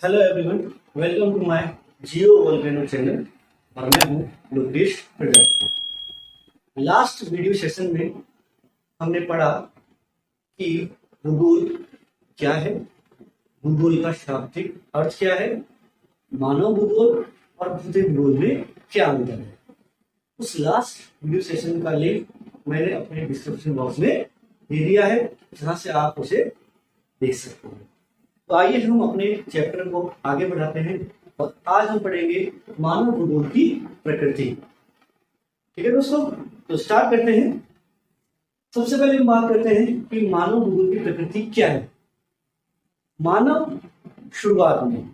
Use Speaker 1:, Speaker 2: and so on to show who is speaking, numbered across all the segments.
Speaker 1: Hello everyone, welcome to my geo volcano channel और मैं हूं Lokesh Prajapati. Last video session में हमने पढ़ा कि भूगोल क्या है, भूगोल का शाब्दिक अर्थ क्या है, मानव भूगोल और भौतिक भूगोल में क्या अंतर है। उस लास्ट वीडियो सेशन का लिंक मैंने अपने डिस्क्रिप्शन बॉक्स में दे दिया है, जहां से आप उसे देख सकते हैं। तो आइए हम अपने चैप्टर को आगे बढ़ाते हैं और आज हम पढ़ेंगे मानव भूगोल की प्रकृति। ठीक है दोस्तों, तो स्टार्ट करते हैं। सबसे पहले हम बात करते हैं कि मानव भूगोल की प्रकृति क्या है। मानव शुरुआत में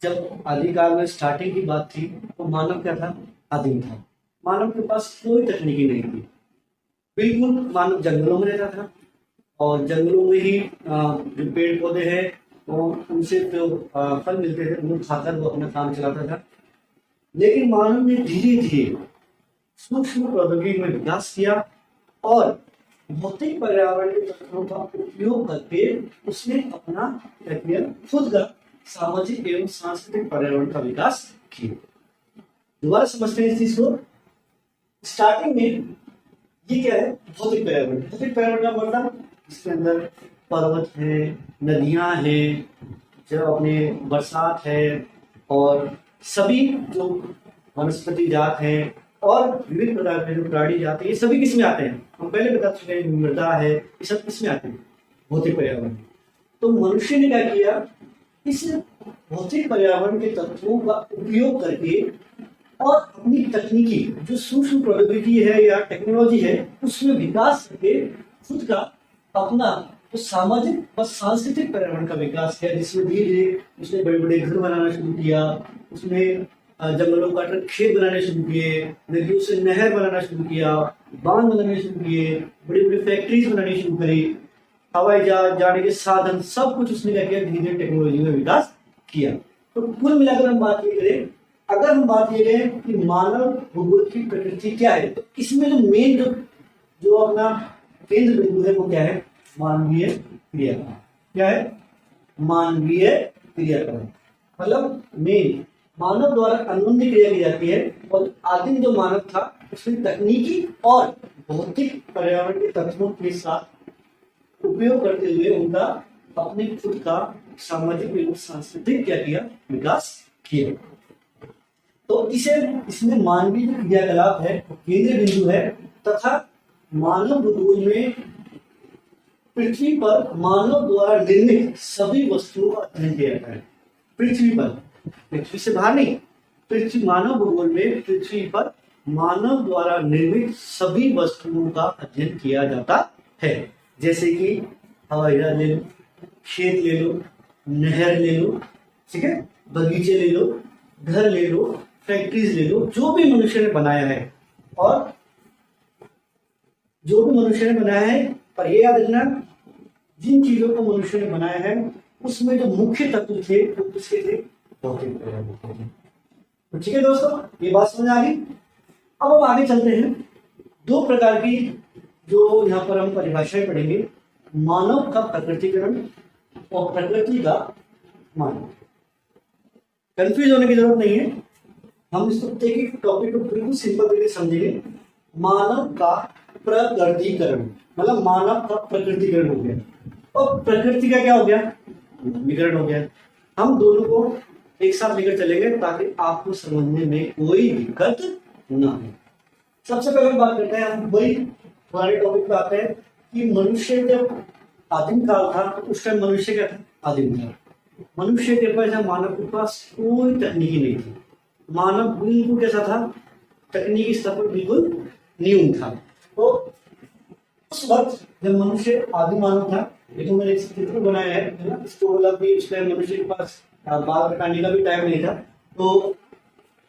Speaker 1: जब आदिकाल में स्टार्टिंग की बात थी तो मानव क्या था? आदिम था। मानव के पास कोई तकनीकी नहीं थी, बिल्कुल मानव जंगलों में रहता था और जंगलों में ही जो पेड़ पौधे हैं और उनसे जो फल मिलते थे उनको खाकर वो अपना काम चलाता था। लेकिन मानव ने धीरे धीरे सूक्ष्म प्रौद्योगिकी में विकास किया और भौतिक पर्यावरण के तत्वों का उपयोग करके उसने अपना खुद का सामाजिक एवं सांस्कृतिक पर्यावरण का विकास किया। दोबारा समझते हैं इस चीज को। स्टार्टिंग में ये क्या है? भौतिक पर्यावरण। भौतिक पर्यावरण का मतलब इसके अंदर पर्वत है, नदियां हैं, जो अपने बरसात है और सभी जो वनस्पति जात हैं और विभिन्न प्रकार के जो प्राणी जात हैं, ये सभी किसमें आते हैं? हम पहले बता चुके हैं, मृदा है, ये सब किसमें आते हैं? भौतिक पर्यावरण। तो मनुष्य ने क्या किया? इस भौतिक पर्यावरण के तत्वों का उपयोग करके और अपनी तकनीकी जो सूक्ष्म प्रौद्योगिकी है या टेक्नोलॉजी है उसमें विकास करके खुद का अपना तो सामाजिक और सांस्कृतिक पर्यावरण का विकास किया, जिसमें धीरे धीरे उसने बड़े बड़े घर बनाना शुरू किया, उसने जंगलों का खेत बनाने शुरू किए, नदियों से नहर बनाना शुरू किया, बांध बनाने शुरू किए, बड़ी बड़ी फैक्ट्रीज बनानी शुरू करी, हवाई जहाज जाने के साधन, सब कुछ उसने क्या किया? धीरे धीरे टेक्नोलॉजी में विकास किया। तो कुल मिलाकर हम बात ये करें, अगर हम बात ये करें कि मानव भूगोल की प्रकृति क्या है, तो इसमें जो मेन जो अपना केंद्र बिंदु है वो क्या है? मानवीय क्रियाकलाप। क्या है? मानवीय क्रियाकलाप। मतलब मेन मानव द्वारा अनुबंधित क्रिया की जाती है और आदिम जो मानव था उसने तकनीकी और भौतिक पर्यावरण के तत्वों के साथ उपयोग करते हुए उनका अपने खुद का सामाजिक एवं सांस्कृतिक क्या किया? विकास किया। तो इसमें मानवीय क्रियाकलाप है, केंद्रीय बिंदु है तथा मानव भूगोल में पृथ्वी पर मानव द्वारा निर्मित सभी वस्तुओं का अध्ययन किया जाता है। पृथ्वी पर, पृथ्वी से बाहर नहीं, पृथ्वी मानव भूगोल में पृथ्वी पर मानव द्वारा निर्मित सभी वस्तुओं का अध्ययन किया जाता है। जैसे कि हवाई जहाज ले लो, खेत ले लो, नहर ले लो, ठीक है, बगीचे ले लो, घर ले लो, फैक्ट्रीज ले लो, जो भी मनुष्य ने बनाया है और जो भी मनुष्य ने बनाया है, पर ये याद रखना जिन चीजों को मनुष्य ने बनाया है उसमें जो मुख्य तत्व थे वो किसके थे? भौतिक पर्यावरण। तो ठीक है दोस्तों, ये बात समझ आ गई। अब हम आगे चलते हैं। दो प्रकार की जो यहाँ पर हम परिभाषाएं पढ़ेंगे, मानव का प्रकृतिकरण और प्रकृति का मानव। कंफ्यूज होने की जरूरत नहीं है, हम इस एक एक टॉपिक को बिल्कुल सिंपल तरीके से समझेंगे। मानव का प्रकृतिकरण मतलब मानव का प्रकृतिकरण हो गया और प्रकृति का क्या हो गया? विकरण हो गया। हम दोनों को एक साथ लेकर चलेंगे ताकि आपको समझने में कोई दिक्कत ना हो। सबसे पहले बात करते हैं, हम वही हमारे टॉपिक पे आते हैं कि मनुष्य जब आदिम काल था तो उस टाइम मनुष्य क्या था? आदिम था। मनुष्य के पास, मानव के पास कोई तकनीकी नहीं थी। मानव बिल्कुल कैसा था? तकनीकी स्तर पर बिल्कुल न्यून था। तो उस वक्त जब मनुष्य आदि मानव था, ये तो मैंने एक चित्र बनाया है ना, इसको मतलब कि उस टाइम मनुष्य के पास बाल कटाने का भी टाइम नहीं था। तो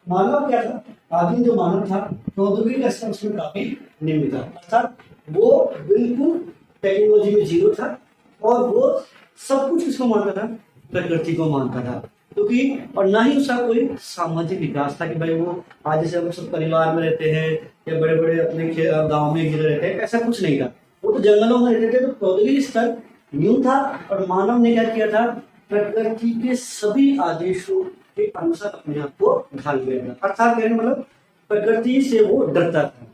Speaker 1: मानव क्या था? आदिम जो मानव था प्रौद्योगिकी का स्तर उसमें काफी निम्न था, अर्थात वो बिल्कुल टेक्नोलॉजी में जीरो था और वो सब कुछ किसको मानता था? प्रकृति को मानता था। क्योंकि और ना ही उसका कोई सामाजिक विकास था कि भाई वो आज जैसे हम सब परिवार में रहते हैं या बड़े बड़े अपने गांव में घिरे रहते हैं, ऐसा कुछ नहीं था। वो तो जंगलों में रहते थे, तो प्रौद्योगिकी स्तर न्यून था और मानव ने क्या किया था? प्रकृति के सभी आदेशों के अनुसार अपने आप को ढाल लिया था। अर्थात कहने मतलब प्रकृति से वो डरता था।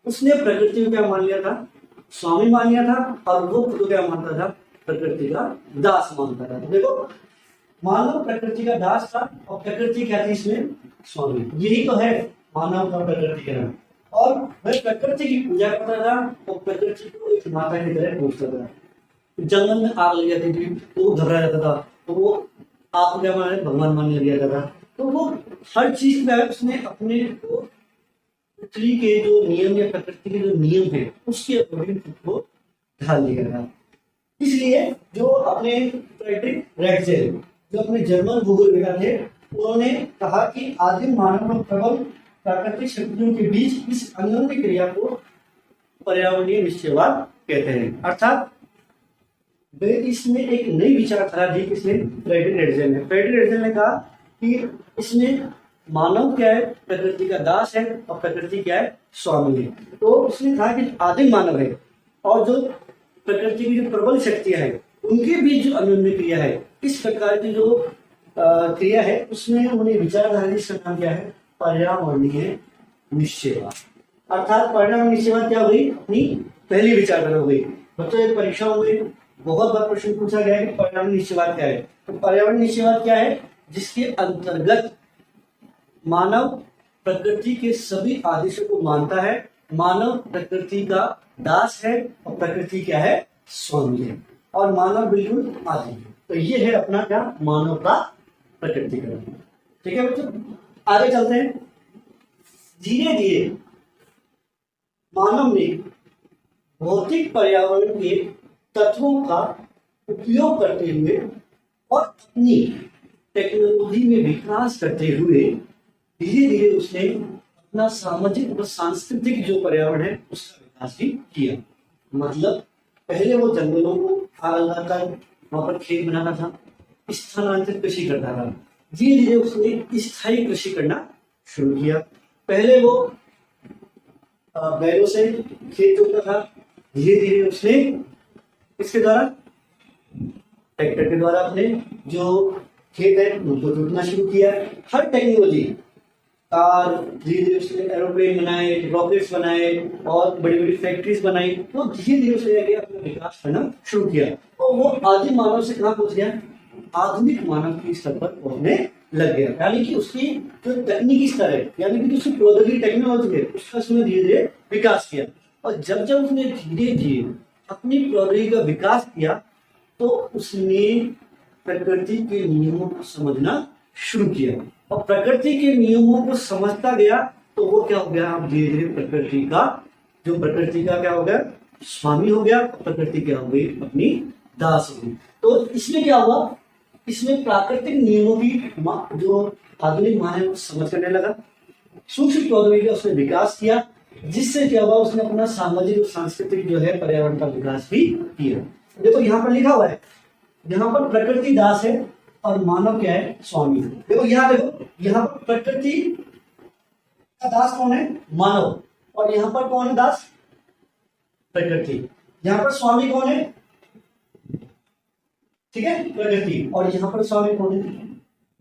Speaker 1: उसने प्रकृति को क्या मान लिया था? स्वामी मान लिया था, और वो खुद को क्या मानता था? प्रकृति का दास मानता था। तो देखो, मानव प्रकृति का दास था और प्रकृति क्या थी इसमें? स्वामी। यही तो है मानव का प्रकृतिकरण। और वह प्रकृति की पूजा करता था और प्रकृति को एक माता की तरह पूजता था। जंगल में आग लग जाती थी तो वो घबरा जाता था, तो वो आग को क्या मान भगवान मानने लग जाता था। तो वो हर चीज में उसने अपने को पृथ्वी के जो नियम या प्रकृति के जो नियम है उसके अकॉर्डिंग खुद को ढाल लिया था। इसलिए जो अपने फ्रेडरिक रेटजेल, जो अपने जर्मन भूगोलविद थे, उन्होंने कहा कि आदिम मानव और प्रबल प्राकृतिक शक्तियों के बीच इस अन्योन्य क्रिया को पर्यावरणीय निश्चयवाद कहते हैं। अर्थात वे इसमें एक नई विचारधारा दी किसने? फ्रेडरिक रेटजेल ने। फ्रेडरिक रेटजेल ने कहा कि इसमें मानव क्या है? प्रकृति का दास है और प्रकृति क्या है? स्वामी है। तो उसने कहा कि आदिम मानव है और जो प्रकृति की जो प्रबल शक्तियां हैं उनके बीच जो अन्योन्य क्रिया है, इस प्रकार की जो क्रिया है उसमें उन्हें विचारधारा जिसका नाम क्या है? पर्यावरणीय निश्चयवाद। अर्थात पर्यावरणीय निश्चयवाद क्या हुई? अपनी पहली विचारधारा हो गई। बच्चों एक परीक्षाओं में बहुत बार प्रश्न पूछा गया है कि पर्यावरणीय निश्चयवाद क्या है। तो पर्यावरणीय निश्चयवाद क्या है? जिसके अंतर्गत मानव प्रकृति के सभी आदेशों को मानता है, मानव प्रकृति का दास है और प्रकृति क्या है? स्वामी है, और मानव बिल्कुल आदि है। तो ये है अपना क्या? मानव का प्रकृतिकरण। ठीक है बच्चों, आगे चलते हैं। धीरे धीरे मानव ने भौतिक पर्यावरण के तत्वों का उपयोग करते हुए और अपनी टेक्नोलॉजी में विकास करते हुए धीरे धीरे उसने अपना सामाजिक और सांस्कृतिक जो पर्यावरण है उसका विकास भी किया। मतलब पहले वो जंगलों को आग लगाकर वहां पर खेत बनाता था, स्थानांतरित कृषि करता था। धीरे धीरे उसने स्थायी कृषि करना शुरू किया। पहले वो बैलों से खेत जोतता था, धीरे धीरे उसने इसके द्वारा ट्रैक्टर के द्वारा अपने जो खेत है उनको जोतना शुरू किया। हर टेक्नोलॉजी, कार, धीरे धीरे उसने एरोप्लेन बनाए, रॉकेट्स बनाए और बड़ी बड़ी फैक्ट्रीज बनाई। तो धीरे धीरे उसने अपना विकास करना शुरू किया और वो आदिम मानव से कहाँ पहुंच गया? आधुनिक मानव के स्तर पर पहुंचने लग गया। यानी कि उसकी जो तकनीकी स्तर है, यानी कि उसकी प्रौद्योगिकी टेक्नोलॉजी है, उसका उसने धीरे धीरे विकास किया। और जब जब उसने धीरे धीरे अपनी प्रौद्योगिकी का विकास किया तो उसने प्रकृति के नियमों को समझना शुरू किया। और प्रकृति के नियमों को समझता गया तो वो क्या हो गया? अब धीरे धीरे प्रकृति का क्या हो गया? स्वामी हो गया। प्रकृति क्या हो गई? अपनी दास हो गई। तो इसमें क्या हुआ? इसमें प्राकृतिक नियमों की जो आधुनिक मानव समझ करने लगा। सूक्ष्म प्रौद्योगिकी का उसने विकास किया, जिससे क्या हुआ? उसने अपना सामाजिक और सांस्कृतिक जो है पर्यावरण का विकास भी किया। देखो यहाँ पर लिखा हुआ है, यहाँ पर प्रकृति दास है और मानव क्या है? स्वामी। देखो यहाँ पर प्रकृति का दास कौन है? मानव। और यहाँ पर कौन है दास? प्रकृति। यहाँ पर स्वामी कौन है? ठीक है, प्रकृति। और यहाँ पर स्वामी कौन है?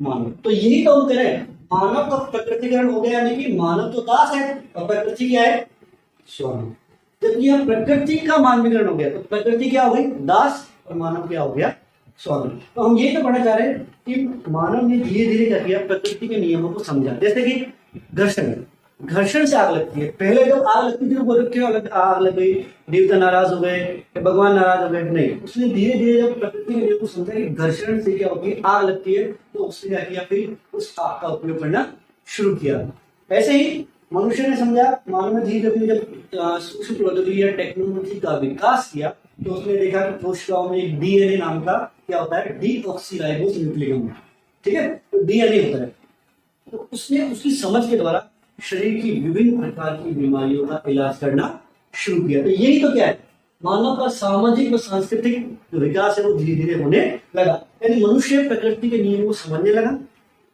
Speaker 1: मानव। तो यही तो हम करें, मानव का प्रकृतिकरण हो गया, यानी कि मानव तो दास है और प्रकृति क्या है? स्वामी। जब यह प्रकृति का मानवीकरण हो गया तो प्रकृति क्या हो गई? दास, और मानव क्या हो गया? स्वामी। तो हम ये तो पढ़ना चाह रहे हैं कि मानव ने धीरे धीरे क्या किया? प्रकृति के नियमों को समझा। जैसे कि घर्षण से आग लगती है। पहले जब आग लगती थी तो बोले क्यों आग लग गई, देवता नाराज हो गए, भगवान नाराज हो गए? नहीं, उसने धीरे धीरे जब प्रकृति के नियम को समझा कि घर्षण से क्या होती है? आग लगती है, तो उसने क्या किया? फिर उस आग का उपयोग करना शुरू किया। ऐसे ही मनुष्य ने समझा, मानव ने धीरे धीरे जब सूक्ष्म प्रौद्योगिकी या टेक्नोलॉजी का विकास किया तो उसने देखा कि कोशिकाओं में एक डीएनए नाम का क्या होता है? डीऑक्सीराइबोस न्यूक्लिक अम्ल। ठीक है, तो डीएनए होता है। तो उसने उसकी समझ के द्वारा शरीर की विभिन्न प्रकार की बीमारियों का इलाज करना शुरू किया। तो यही तो क्या है? मानव का सामाजिक और सांस्कृतिक जो विकास है वो धीरे धीरे होने लगा। यानी मनुष्य प्रकृति के नियमों को समझने लगा,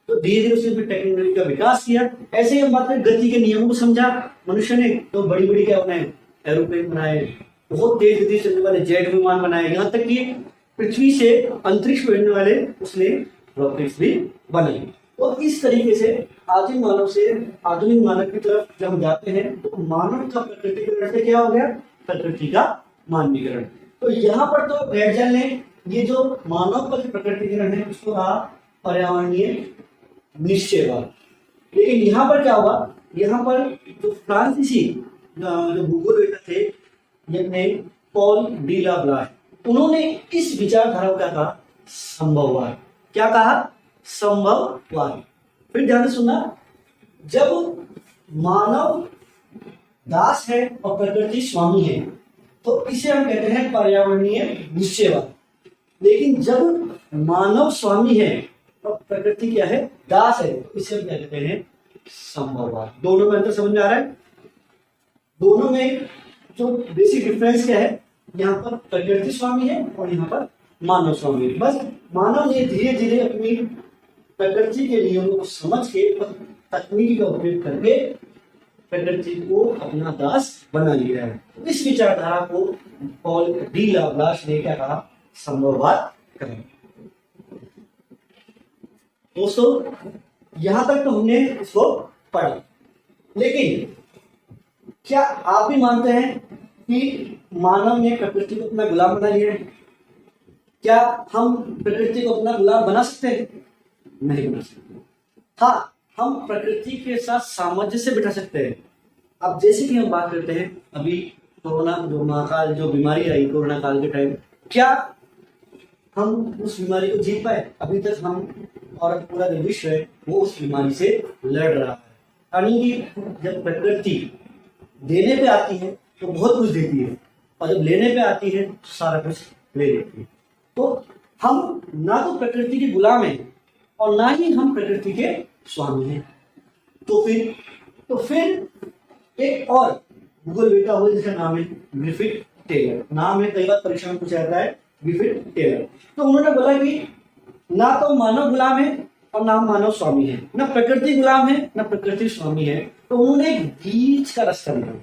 Speaker 1: तो धीरे धीरे उसने फिर टेक्नोलॉजी का विकास किया। ऐसे ही हम बात करें, गति के नियमों को समझा मनुष्य ने, तो बड़ी बड़ी क्या बनाए? एरोप्लेन बनाए, बहुत तेज गति से चलने वाले जेट विमान बनाए, यहाँ तक कि पृथ्वी से अंतरिक्ष में उड़ने वाले उसने रॉकेट्स भी बनाए। तो इस तरीके से आदिम मानव से आधुनिक मानव की तरफ जब हम जाते हैं तो मानव का प्रकृतिकरण से क्या हो गया, प्रकृति का मानवीकरण। तो यहाँ पर तो बैडजल ने ये जो मानव का जो प्रकृतिकरण है उसको कहा पर्यावरणीय निश्चयवाद। लेकिन यहाँ पर क्या हुआ, यहाँ पर जो फ्रांसीसी जो भूगोलवेत्ता थे जिनमें पॉल डी ला ब्लाश, उन्होंने इस विचारधारा को क्या कहा, संभववाद। क्या कहा, संभववाद। फिर ध्यान से सुनना, जब मानव दास है और प्रकृति स्वामी है तो इसे हम कहते हैं पर्यावरणीय निश्चयवाद। लेकिन जब मानव स्वामी है और प्रकृति क्या है, दास है, तो इसे हम क्या कहते हैं, संभववाद। दोनों में अंतर समझ में आ रहा है? दोनों में जो बेसिक डिफरेंस क्या है, यहाँ पर प्रकृति स्वामी है और यहाँ पर मानव स्वामी है। बस मानव ने धीरे धीरे अपनी प्रकृति के नियमों को समझ के तकनीकी का उपयोग करके प्रकृति को अपना दास बना लिया है। इस विचारधारा को पॉल डी ला ब्लाश ने क्या कहा, संभववाद कहा। दोस्तों यहां तक तो हमने इसको पढ़ा, लेकिन क्या आप भी मानते हैं कि मानव ने प्रकृति को अपना गुलाम बना लिया है? क्या हम प्रकृति को अपना गुलाम बना सकते हैं? नहीं बना सकते। हाँ, हम प्रकृति के साथ सामंजस्य बिठा सकते हैं। अब जैसे कि हम बात करते हैं अभी कोरोना जो महाकाल जो बीमारी आई कोरोना काल के टाइम, क्या हम उस बीमारी को जीत पाए? अभी तक हम और पूरा जो विश्व है वो उस बीमारी से लड़ रहा है। यानी कि जब प्रकृति देने पे आती है तो बहुत कुछ देती है और जब लेने पे आती है तो सारा कुछ ले लेती है। तो हम ना तो प्रकृति के गुलाम हैं और ना ही हम प्रकृति के स्वामी हैं। तो फिर एक और भूगोलवेत्ता हुए जिसका नाम है ग्रिफिथ टेलर। नाम है, कई बार परीक्षा में पूछा जाता है, ग्रिफिथ टेलर। तो उन्होंने बोला कि ना तो मानव गुलाम है और ना मानव स्वामी है, ना प्रकृति गुलाम है ना प्रकृति स्वामी है। तो उन्होंने एक बीच का रास्ता निकाला,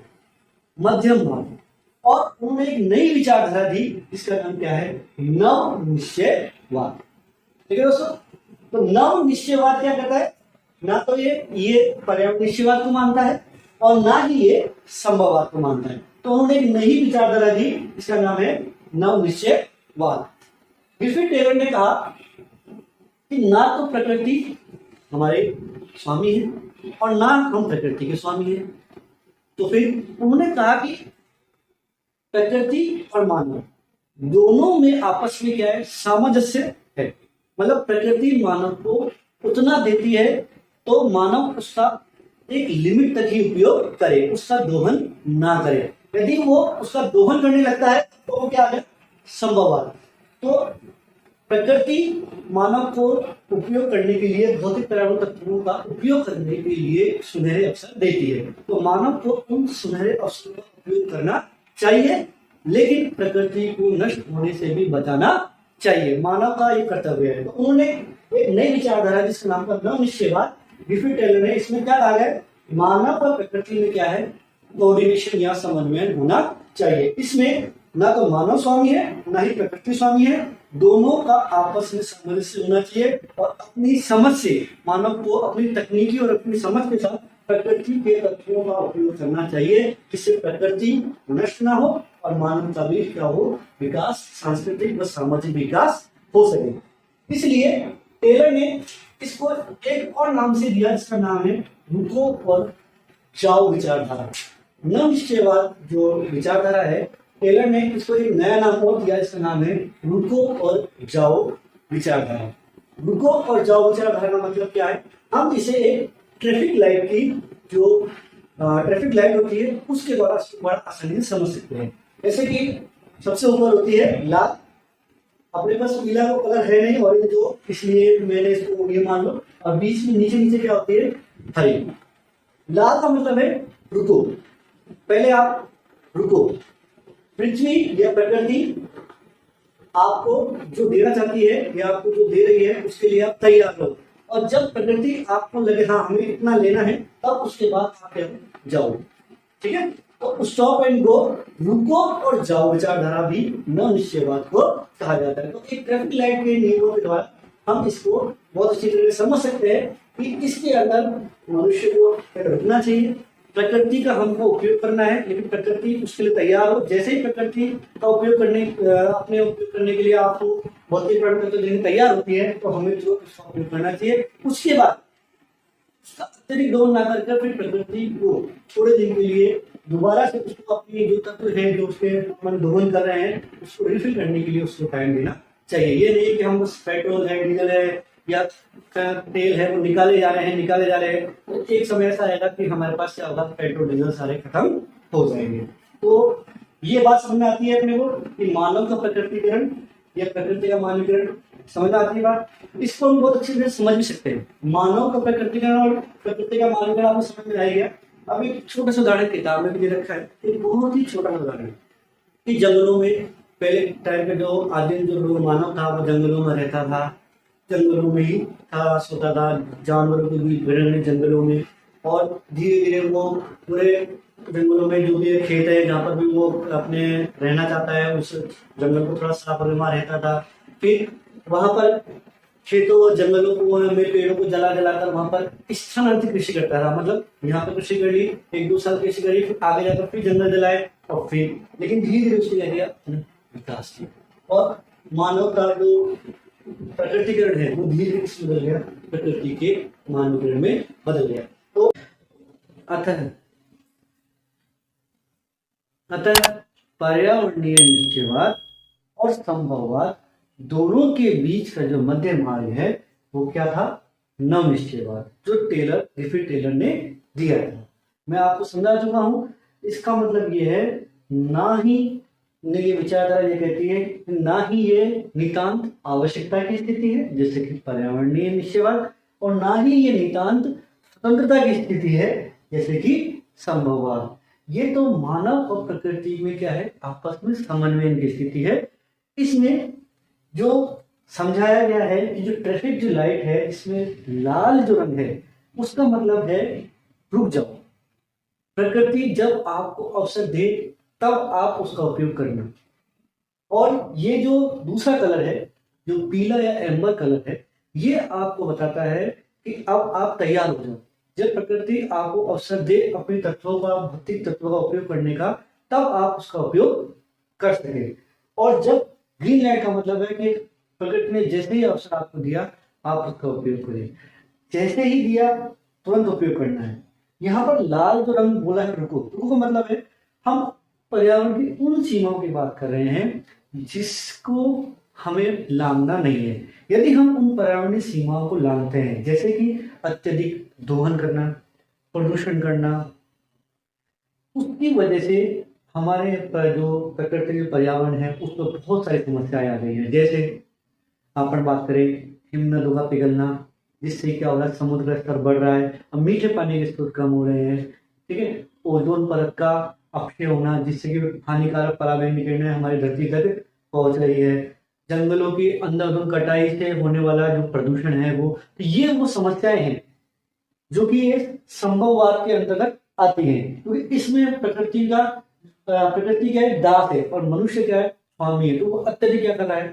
Speaker 1: मध्यम मार्ग, और उन्होंने एक नई विचारधारा दी जिसका नाम क्या है, नव निश्चयवाद। ठीक है दोस्तों, तो नव निश्चयवाद क्या कहता है, ना तो ये पर्यावरण निश्चयवाद को मानता है और ना ही ये संभववाद को मानता है। तो उन्होंने एक नई विचारधारा दी जिसका नाम है नव निश्चयवाद। ग्रिफिथ टेलर ने कहा कि ना तो प्रकृति हमारे स्वामी है और ना हम प्रकृति के स्वामी हैं। तो फिर उन्होंने कहा कि प्रकृति और मानव दोनों में आपस में क्या है, सामंजस्य है। मतलब प्रकृति मानव को उतना देती है तो मानव उसका एक लिमिट तक ही उपयोग करे, उसका दोहन ना करे। यदि वो उसका दोहन करने लगता है तो वो क्या है, संभववाद। तो प्रकृति मानव को उपयोग करने के लिए, भौतिक पर्यावरण तत्वों का उपयोग करने के लिए सुनहरे अवसर देती है। तो मानव को उन सुनहरे अवसरों का उपयोग करना चाहिए, लेकिन प्रकृति को नष्ट होने से भी बचाना चाहिए। मानव का ये कर्तव्य है। तो उन्होंने एक नई विचारधारा जिसका नाम था नव निश्चयवाद, ग्रिफिथ टेलर ने, इसमें क्या कहा है, मानव और प्रकृति में क्या है, कोऑर्डिनेशन या समन्वय होना चाहिए। इसमें ना तो मानव स्वामी है ना ही प्रकृति स्वामी है, दोनों का आपस में सामंजस्य होना चाहिए और अपनी समझ से मानव को अपनी तकनीकी और अपनी समझ के साथ प्रकृति के तत्वों का उपयोग करना चाहिए, जिससे प्रकृति नष्ट ना हो और मानव का भी क्या हो, विकास, सांस्कृतिक व सामाजिक विकास हो सके। इसलिए टेलर ने इसको एक और नाम से दिया जिसका नाम है रुको और जाओ विचारधारा। नव निश्चयवाद जो विचारधारा है, टेलर ने इसको एक नया नाम और दिया, इसका नाम है रुको और जाओ विचारधारा। रुको और जाओ विचारधारा का मतलब क्या है, हम इसे एक ट्रैफिक लाइट की जो ट्रैफिक लाइट होती है उसके द्वारा बड़ा आसानी से समझ सकते हैं। जैसे कि सबसे ऊपर होती है लाल, अपने पास पीला को कलर है नहीं ऑरेंज जो, इसलिए मैंने इसको ये मान लो, और बीच में नीचे नीचे क्या होती है, हरी। लाल का मतलब है रुको, पहले आप रुको। पृथ्वी या प्रकृति आपको जो देना चाहती है या आपको जो दे रही है उसके लिए आप तैयार रहो, और जब प्रकृति आपको लगे हाँ हमें इतना लेना है तब उसके बाद आप जाओ। ठीक है, तो स्टॉप एंड गो, रुको और जाओ विचारधारा भी नव निश्चयवाद को कहा जाता है। तो एक ट्रैफिक लाइट के नियमों के द्वारा हम इसको बहुत अच्छी तरह से समझ सकते हैं कि इसके अंदर मनुष्य को रुकना चाहिए, प्रकृति का हमको उपयोग करना है, लेकिन प्रकृति उसके लिए तैयार हो। जैसे ही प्रकृति का उपयोग करने अपने उपयोग करने के लिए आपको भौतिक प्रकृति देने तैयार होती है, तो हमें जो इसका उपयोग करना चाहिए। उसके बाद उसका अत्यधिक दोहन ना करके फिर प्रकृति को थोड़े दिन के लिए दोबारा से उसको अपनी जो तत्व है जो उसके मन दोहन कर रहे हैं उसको रिफिल करने के लिए उसको टाइम देना चाहिए। ये नहीं कि हम बस पेट्रोल है, डीजल है या तेल है वो निकाले जा रहे हैं, तो एक समय ऐसा आएगा कि हमारे पास क्या होगा, पेट्रोल डीजल सारे खत्म हो जाएंगे। तो ये बात समझ में आती है अपने को कि मानव का प्रकृतिकरण या प्रकृति का मानवीकरण समझ आती है बात। इसको हम बहुत अच्छी तरह समझ भी सकते हैं। मानव का प्रकृतिकरण और प्रकृति का मानवीकरण आपको समझ में आ गया। अब एक छोटा सा उदाहरण किताब में भी दे रखा है, एक बहुत ही छोटा सा उदाहरण कि जंगलों में पहले टाइम पे जो आदिम जो लोग मानव था वो जंगलों में रहता था, जंगलों में ही था, सोता था, जानवरों के बीच भिड़ने जंगलों में, और धीरे धीरे वो पूरे जंगलों में जो भी खेत है जहाँ पर भी वो अपने रहना चाहता है उस जंगल को थोड़ा साफ और रहता था। फिर वहां पर खेतों और जंगलों को में पेड़ों को जला जलाकर वहां पर स्थानांतरित कृषि करता था। मतलब यहाँ पर कृषि कर ली, 1-2 साल कृषि करी, फिर आगे जाकर फिर जंगल जलाए और फिर, लेकिन धीरे धीरे उसकी क्या विकास की और मानव का जो प्रकृतिकरण है वो धीरे धीरे बदल गया, प्रकृति के मानवीकरण में बदल गया। तो अतः पर्यावरणीय निश्चयवाद और संभववाद दोनों के बीच का जो मध्य मार्ग है वो क्या था, नव निश्चयवाद, जो रिफिल टेलर ने दिया था। मैं आपको समझा चुका हूं। इसका मतलब ये है ना ही ये विचारधारा ये कहती है ना ही ये नितांत आवश्यकता की स्थिति है जैसे कि पर्यावरणीय निश्चयवाद, और ना ही ये नितांत स्वतंत्रता की स्थिति है जैसे कि संभववाद। ये तो मानव और प्रकृति में क्या है, आपस में समन्वय की स्थिति है। इसमें जो समझाया गया है कि जो ट्रैफिक जो लाइट है इसमें लाल जो रंग है उसका मतलब है रुक जाओ। प्रकृति जब आपको अवसर दे तब आप उसका उपयोग करना। और ये जो दूसरा कलर है जो पीला या एम्बर कलर है ये आपको बताता है कि अब आप तैयार हो जाओ। जब प्रकृति आपको अवसर दे अपने तत्वों का, भौतिक तत्वों का उपयोग करने का, तब आप उसका उपयोग कर सके। और जब ग्रीन लाइट का मतलब है कि प्रकृति ने जैसे ही अवसर आपको दिया आप उसका उपयोग करें, जैसे ही दिया तुरंत उपयोग करना है। यहाँ पर लाल जो रंग बोला है रुको, रुको का मतलब है हम पर्यावरण की उन सीमाओं की बात कर रहे हैं जिसको हमें लांघना नहीं है। यदि हम उन पर्यावरणीय सीमाओं को लांघते हैं जैसे कि अत्यधिक दोहन करना, प्रदूषण करना, उसकी वजह से हमारे जो प्रकृति के पर्यावरण है उस पर बहुत सारी समस्याएं आ गई हैं। जैसे अपन बात करें हिमनदों का पिघलना, जिससे क्या हो रहा है, समुद्र का स्तर बढ़ रहा है, अब मीठे पानी के स्रोत कम हो रहे हैं, ठीक है। ओजोन परत का अपक्षय होना जिससे कि हानिकारक पराबैंगनी किरणें हमारी धरती तक पहुंच रही है, जंगलों की अंधाधुंध कटाई से होने वाला जो प्रदूषण है वो, तो ये वो समस्याएं हैं जो कि ये संभववाद के अंतर्गत आती हैं। क्योंकि इसमें प्रकृति का एक दास है और मनुष्य क्या है, स्वामी है। तो वो अत्यधिक क्या कर रहा है,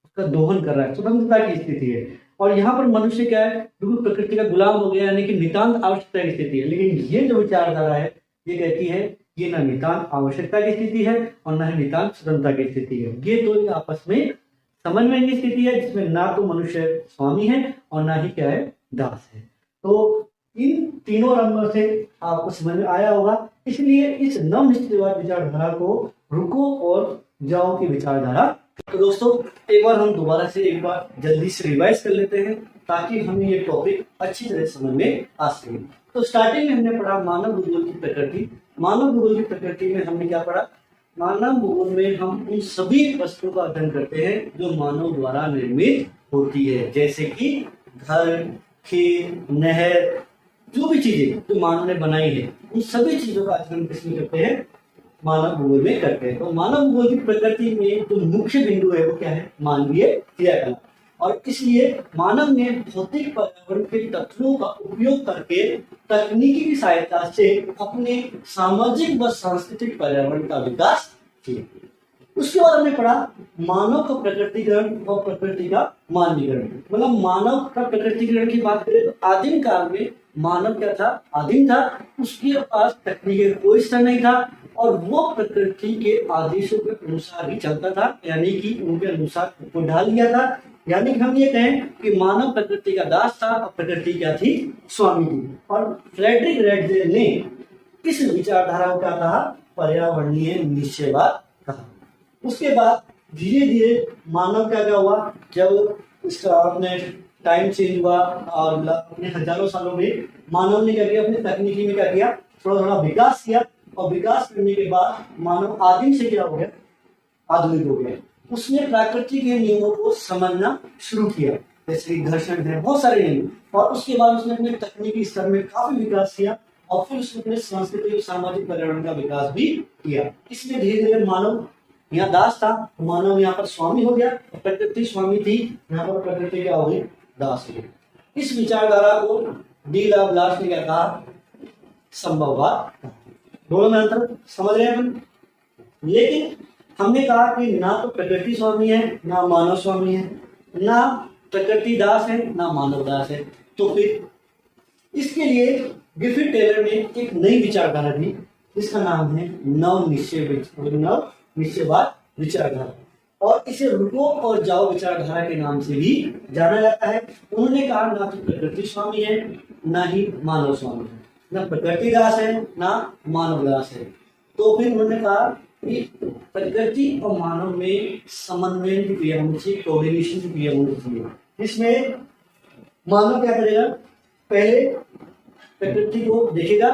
Speaker 1: उसका दोहन कर रहा है, स्वतंत्रता की स्थिति है। और यहाँ पर मनुष्य क्या है, बिल्कुल प्रकृति का गुलाम हो गया, यानी कि नितांत आवश्यकता की स्थिति है। लेकिन ये जो विचारधारा है ये कहती है ये ना नितांत आवश्यकता की स्थिति है और ना ही नितांत स्वतंत्रता की स्थिति है। ये तो आपस में समन्वय की स्थिति है जिसमें ना तो मनुष्य स्वामी है और ना ही क्या है, दास है। तो इन तीनों रंगों से आपको समझ में आया होगा। इसलिए इस नव निश्चयवाद विचारधारा को रुको और जाओ की विचारधारा। तो दोस्तों एक बार हम दोबारा से एक बार जल्दी से रिवाइज कर लेते हैं ताकि हमें ये टॉपिक अच्छी तरह समझ में आ सके। तो स्टार्टिंग में हमने पढ़ा मानव भूगोल की प्रकृति। मानव भूगोल की प्रकृति में हमने क्या पढ़ा, मानव भूगोल में हम उन सभी वस्तुओं का अध्ययन करते हैं जो मानव द्वारा निर्मित होती है, जैसे कि घर, खेत, नहर, जो भी चीजें जो मानव ने बनाई है उन सभी चीजों का अध्ययन किसमें करते हैं, मानव भूगोल में करते हैं। तो मानव भूगोल की प्रकृति में जो मुख्य बिंदु है वो क्या है, मानवीय क्रियाकलाप। और इसलिए मानव ने भौतिक पर्यावरण के तत्वों का उपयोग करके तकनीकी की सहायता से अपने सामाजिक व सांस्कृतिक पर्यावरण का विकास किया। उसके बाद हमने पढ़ा मानव का प्रकृतिकरण और प्रकृति का मानवीकरण। मतलब मानव का प्रकृतिकरण की बात करें तो आदिम काल में मानव क्या था, आदिम था, उसके पास तकनीकी कोई स्तर नहीं था और वो प्रकृति के आदेशों के अनुसार ही चलता था, यानी कि उनके अनुसार को ढाल लिया था। यानी कि हम ये कहें कि मानव प्रकृति का दास था और प्रकृति क्या थी, स्वामी थी। और फ्रेडरिक रेडजेल ने किस विचारधारा को क्या कहा, पर्यावरणीय निश्चयवाद कहा। उसके बाद धीरे धीरे मानव क्या क्या हुआ, जब इसका अपने टाइम चेंज हुआ और अपने हजारों सालों में मानव ने क्या किया, अपनी तकनीकी में क्या किया, थोड़ा थोड़ा विकास किया और विकास करने के बाद मानव आदिम से क्या हो गया, आधुनिक हो गया। उसने प्रकृति के नियमों को समझना शुरू किया, जैसे घर्षण है, बहुत सारे नियम। और उसके बाद उसने अपने तकनीकी स्तर में काफी विकास किया और फिर उसने अपने सांस्कृतिक और सामाजिक पर्यावरण का विकास भी किया। इसलिए धीरे धीरे मानव यहाँ दास था, मानव यहाँ पर स्वामी हो गया, प्रकृति स्वामी थी, यहाँ पर प्रकृति क्या हो गई, दास हो गई। इस विचारधारा को डी लाप्लास ने क्या कहा, संभववाद। दोनों में अंतर समझ रहे हैं हम। लेकिन हमने कहा कि ना तो प्रकृति स्वामी है ना मानव स्वामी है, ना प्रकृति दास है ना मानव दास है। तो फिर इसके लिए गिफिट टेलर ने एक नई विचारधारा दी जिसका नाम है नव निश्चयवाद विचारधारा, और इसे रुको और जाओ विचारधारा के नाम से भी जाना जाता है। उन्होंने कहा ना तो प्रकृति स्वामी है ना ही मानव स्वामी है, ना प्रकृति दास है ना मानव दास है। तो फिर उन्होंने कहा कि प्रकृति और मानव में समन्वय की क्रिया होनी चाहिए, कोऑर्डिनेशन की क्रिया होनी चाहिए। इसमें मानव क्या करेगा, पहले प्रकृति को देखेगा,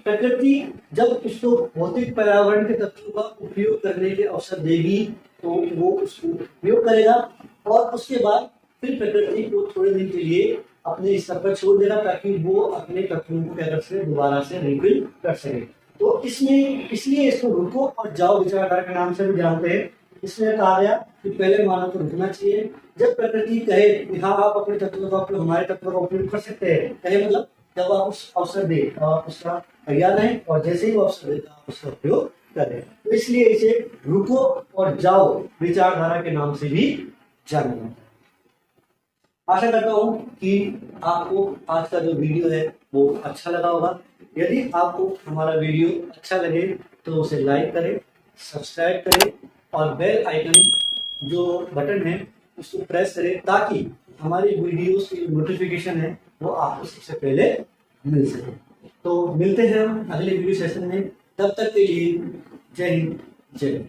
Speaker 1: प्रकृति जब उसको भौतिक पर्यावरण के तत्वों का उपयोग करने के अवसर देगी तो वो उसको उपयोग करेगा और उसके बाद फिर प्रकृति को थोड़े दिन के लिए अपने स्तर पर छोड़ देगा ताकि वो अपने तत्वों को क्या कर सके, दोबारा से रिफिल कर सके। तो इसमें इसलिए इसको रुको और जाओ विचारधारा के नाम से भी जानते हैं। इसमें कहा गया कि पहले मानव को रुकना चाहिए, जब प्रकृति कहे कि हाँ आप अपने तत्वों का उपयोग, हमारे तत्वों का उपयोग कर सकते हैं, कहे मतलब जब आप उस अवसर दे और उसका तैयार है और जैसे ही वो अवसर देता आप उसका उपयोग करें। तो इसलिए इसे रुको और जाओ विचारधारा के नाम से भी जाना जाता है। आशा करता हूं कि आपको आज का जो वीडियो है वो अच्छा लगा होगा। यदि आपको हमारा वीडियो अच्छा लगे तो उसे लाइक करें, सब्सक्राइब करें और बेल आइकन जो बटन है उसको प्रेस करें ताकि हमारी वीडियोस की नोटिफिकेशन है वो आपको सबसे पहले मिल सके। तो मिलते हैं हम अगले वीडियो सेशन में, तब तक के लिए जय हिंद, जय।